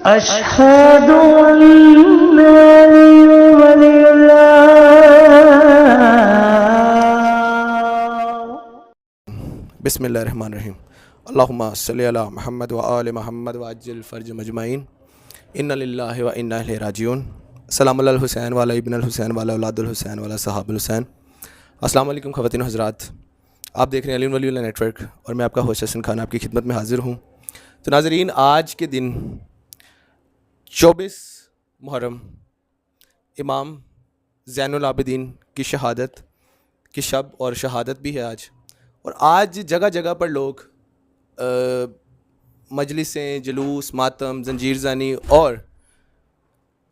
أشهد أن ولي الله. بسم اللہ الرحمن الرحیم. اللہم صلی علی محمد و آل محمد وعجل فرج مجمعین. ان للہ و انا الیہ راجعون. سلام علی الحسین والا ابن الحسین والا اولاد الحسین والا صحاب الحسین. السلام علیکم خواتین و حضرات. آپ دیکھ رہے ہیں علی ولی اللہ نیٹ ورک اور میں آپ کا ہوسٹ حسن خان آپ کی خدمت میں حاضر ہوں. تو ناظرین، آج کے دن 24 محرم امام زین العابدین کی شہادت کی شب اور شہادت بھی ہے آج. اور آج جگہ جگہ پر لوگ مجلسیں، جلوس، ماتم، زنجیر زنی اور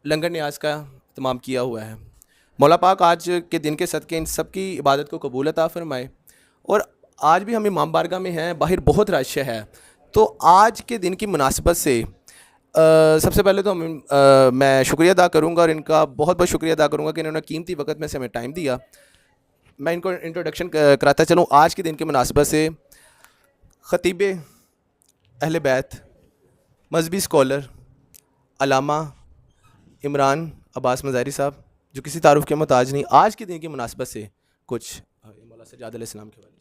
لنگر نیاز کا اہتمام کیا ہوا ہے. مولا پاک آج کے دن کے صدقے ان سب کی عبادت کو قبول عطا فرمائے. اور آج بھی ہم امام بارگاہ میں ہیں، باہر بہت رش ہے. تو آج کے دن کی مناسبت سے سب سے پہلے تو میں شکریہ ادا کروں گا، اور ان کا بہت بہت شکریہ ادا کروں گا کہ انہوں نے قیمتی وقت میں سے ہمیں ٹائم دیا. میں ان کو انٹروڈکشن کراتا چلوں. آج کے دن کی مناسبت سے خطیب اہل بیت، مذہبی اسکالر علامہ عمران عباس مظاہری صاحب، جو کسی تعارف کے محتاج نہیں، آج کے دن کی مناسبت سے کچھ مولا سجاد علیہ السلام کے حوالے سے.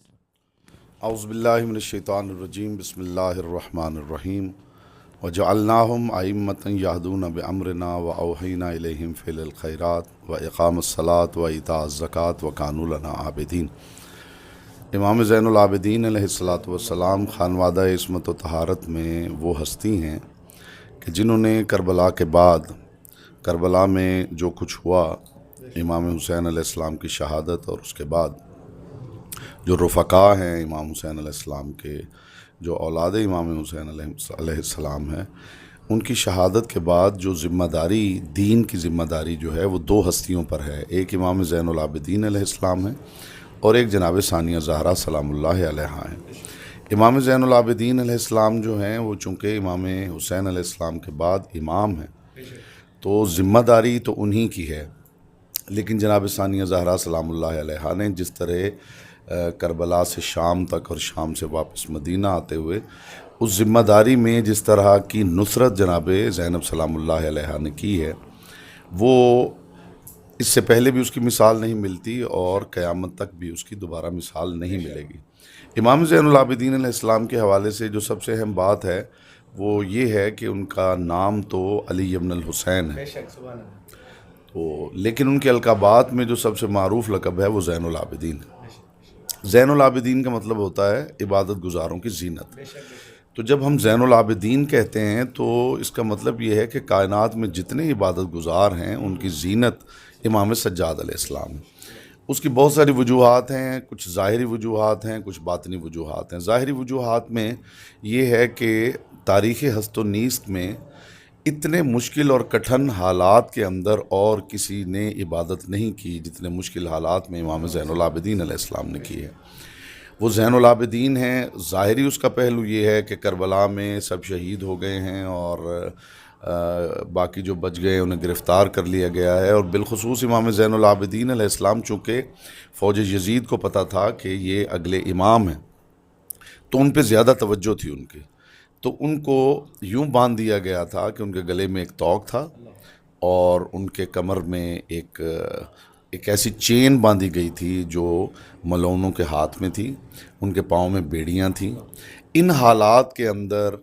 اعوذ باللہ من الشیطان الرجیم. بسم اللہ الرحمن الرحیم. وجعلناہم ائمۃ یہدون بامرنا واوحینا الیہم فعل الخیرات واقام الصلاۃ وایتاء الزکوٰۃ وکانوا لنا عابدین. امام زین العابدین علیہ الصلاۃ والسلام خانوادہ عصمت و طہارت میں وہ ہستی ہیں کہ جنہوں نے کربلا کے بعد، کربلا میں جو کچھ ہوا، امام حسین علیہ السلام کی شہادت، اور اس کے بعد جو رفقا ہیں امام حسین علیہ السلام کے، جو اولاد امام حسین علیہ السلام ہیں، ان کی شہادت کے بعد جو ذمہ داری، دین کی ذمہ داری جو ہے، وہ دو ہستیوں پر ہے. ایک امام زین العابدین علیہ السلام ہے اور ایک جناب ثانیہ زہرا سلام اللہ علیہا ہیں. امام زین العابدین علیہ السلام جو ہیں وہ چونکہ امام حسین علیہ السلام کے بعد امام ہیں تو ذمہ داری تو انہی کی ہے. لیکن جناب ثانیہ زہرا سلام اللہ علیہا نے جس طرح کربلا سے شام تک اور شام سے واپس مدینہ آتے ہوئے اس ذمہ داری میں جس طرح کی نصرت جناب زینب سلام اللہ علیہا نے کی ہے، وہ اس سے پہلے بھی اس کی مثال نہیں ملتی اور قیامت تک بھی اس کی دوبارہ مثال نہیں ملے گی. امام زین العابدین علیہ السلام کے حوالے سے جو سب سے اہم بات ہے وہ یہ ہے کہ ان کا نام تو علی ابن الحسین ہے، تو لیکن ان کے القابات میں جو سب سے معروف لقب ہے وہ زین العابدین ہے. زین العابدین کا مطلب ہوتا ہے عبادت گزاروں کی زینت. تو جب ہم زین العابدین کہتے ہیں تو اس کا مطلب یہ ہے کہ کائنات میں جتنے عبادت گزار ہیں ان کی زینت امام سجاد علیہ السلام ہے. اس کی بہت ساری وجوہات ہیں، کچھ ظاہری وجوہات ہیں، کچھ باطنی وجوہات ہیں. ظاہری وجوہات میں یہ ہے کہ تاریخ ہست و نیست میں اتنے مشکل اور کٹھن حالات کے اندر اور کسی نے عبادت نہیں کی جتنے مشکل حالات میں امام زین العابدین علیہ السلام نے کی ہے. وہ زین العابدین ہیں. ظاہری اس کا پہلو یہ ہے کہ کربلا میں سب شہید ہو گئے ہیں اور باقی جو بچ گئے انہیں گرفتار کر لیا گیا ہے. اور بالخصوص امام زین العابدین علیہ السلام چونکہ فوج یزید کو پتہ تھا کہ یہ اگلے امام ہیں تو ان پہ زیادہ توجہ تھی ان کی. تو ان کو یوں باندھ دیا گیا تھا کہ ان کے گلے میں ایک توق تھا اور ان کے کمر میں ایک ایسی چین باندھی گئی تھی جو ملونوں کے ہاتھ میں تھی، ان کے پاؤں میں بیڑیاں تھیں. ان حالات کے اندر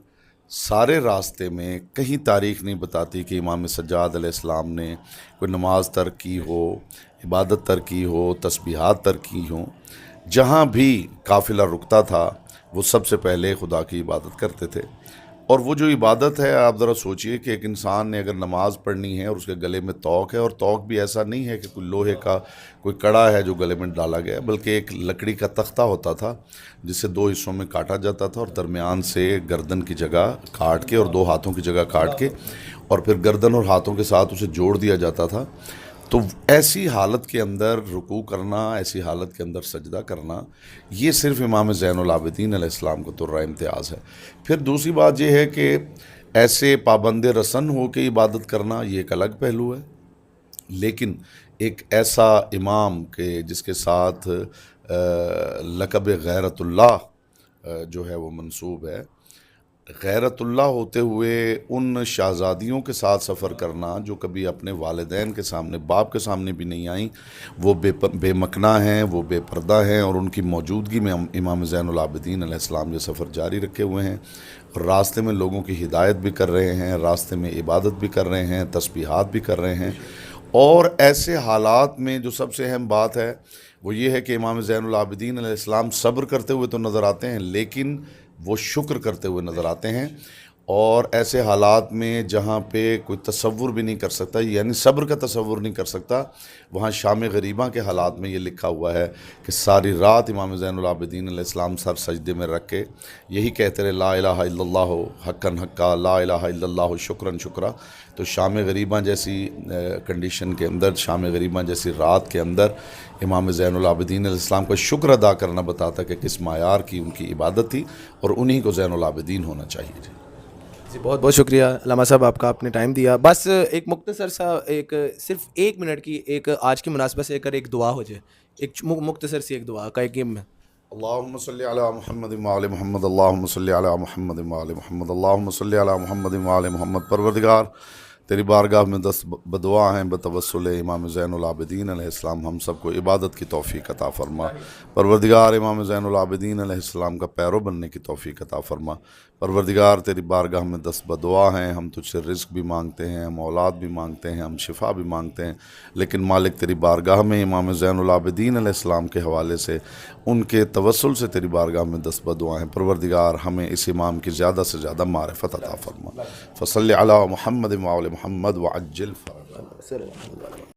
سارے راستے میں کہیں تاریخ نہیں بتاتی کہ امام سجاد علیہ السلام نے کوئی نماز ترک کی ہو، عبادت ترک کی ہو، تسبیحات ترک کی ہوں. جہاں بھی قافلہ رکتا تھا وہ سب سے پہلے خدا کی عبادت کرتے تھے. اور وہ جو عبادت ہے، آپ ذرا سوچئے کہ ایک انسان نے اگر نماز پڑھنی ہے اور اس کے گلے میں توق ہے، اور توق بھی ایسا نہیں ہے کہ کوئی لوہے کا کوئی کڑا ہے جو گلے میں ڈالا گیا، بلکہ ایک لکڑی کا تختہ ہوتا تھا جسے دو حصوں میں کاٹا جاتا تھا اور درمیان سے گردن کی جگہ کاٹ کے اور دو ہاتھوں کی جگہ کاٹ کے اور پھر گردن اور ہاتھوں کے ساتھ اسے جوڑ دیا جاتا تھا. تو ایسی حالت کے اندر رکوع کرنا، ایسی حالت کے اندر سجدہ کرنا، یہ صرف امام زین العابدین علیہ السلام کو ترہ امتیاز ہے. پھر دوسری بات یہ ہے کہ ایسے پابند رسن ہو کے عبادت کرنا یہ ایک الگ پہلو ہے. لیکن ایک ایسا امام کہ جس کے ساتھ لقب غیرت اللہ جو ہے وہ منسوب ہے، غیرت اللہ ہوتے ہوئے ان شہزادیوں کے ساتھ سفر کرنا جو کبھی اپنے والدین کے سامنے، باپ کے سامنے بھی نہیں آئیں، وہ بے مکنا ہیں، وہ بے پردہ ہیں، اور ان کی موجودگی میں امام زین العابدین علیہ السلام یہ سفر جاری رکھے ہوئے ہیں، اور راستے میں لوگوں کی ہدایت بھی کر رہے ہیں، راستے میں عبادت بھی کر رہے ہیں، تسبیحات بھی کر رہے ہیں. اور ایسے حالات میں جو سب سے اہم بات ہے وہ یہ ہے کہ امام زین العابدین علیہ السلام صبر کرتے ہوئے تو نظر آتے ہیں، لیکن وہ شکر کرتے ہوئے نظر آتے ہیں. اور ایسے حالات میں جہاں پہ کوئی تصور بھی نہیں کر سکتا، یعنی صبر کا تصور نہیں کر سکتا، وہاں شام غریباں کے حالات میں یہ لکھا ہوا ہے کہ ساری رات امام زین العابدین علیہ السلام سر سجدے میں رکھ کے یہی کہتے رہے لا الہ الا اللہ حقاً حقا، لا الہ الا اللہ شکراً شکرا. تو شام غریباں جیسی کنڈیشن کے اندر، شام غریباں جیسی رات کے اندر امام زین العابدین علیہ السلام کا شکر ادا کرنا بتاتا کہ کس معیار کی ان کی عبادت تھی، اور انہی کو زین العابدین ہونا چاہیے. جی بہت بہت شکریہ علامہ صاحب، آپ کا آپ نے ٹائم دیا. بس ایک مختصر سا صرف 1 منٹ کی ایک آج کی مناسبت سے ایک دعا ہو جائے، ایک مختصر سی ایک دعا کا ایک اللہم صلی علی محمد وعلی محمد، اللہم صلی علی محمد وعلی محمد، اللہم صلی علی محمد وعلی محمد. پروردگار تیری بارگاہ میں دست بدعا ہیں بتوسل امام زین العابدین علیہ السلام ہم سب کو عبادت کی توفیق عطا فرما. پروردگار امام زین العابدین علیہ السلام کا پیرو بننے کی توفیق عطا فرما. پروردگار تیری بارگاہ میں دست بدعا ہیں، ہم تجھ سے رزق بھی مانگتے ہیں، ہم اولاد بھی مانگتے ہیں، ہم شفا بھی مانگتے ہیں، لیکن مالک تیری بارگاہ میں امام زین العابدین علیہ السلام کے حوالے سے ان کے توسل سے تیری بارگاہ میں دست بدعا ہیں. پروردگار ہمیں اس امام کی زیادہ سے زیادہ معرفت عطا فرما. فصلی علی محمد وعلی محمد وعجل فرجہ.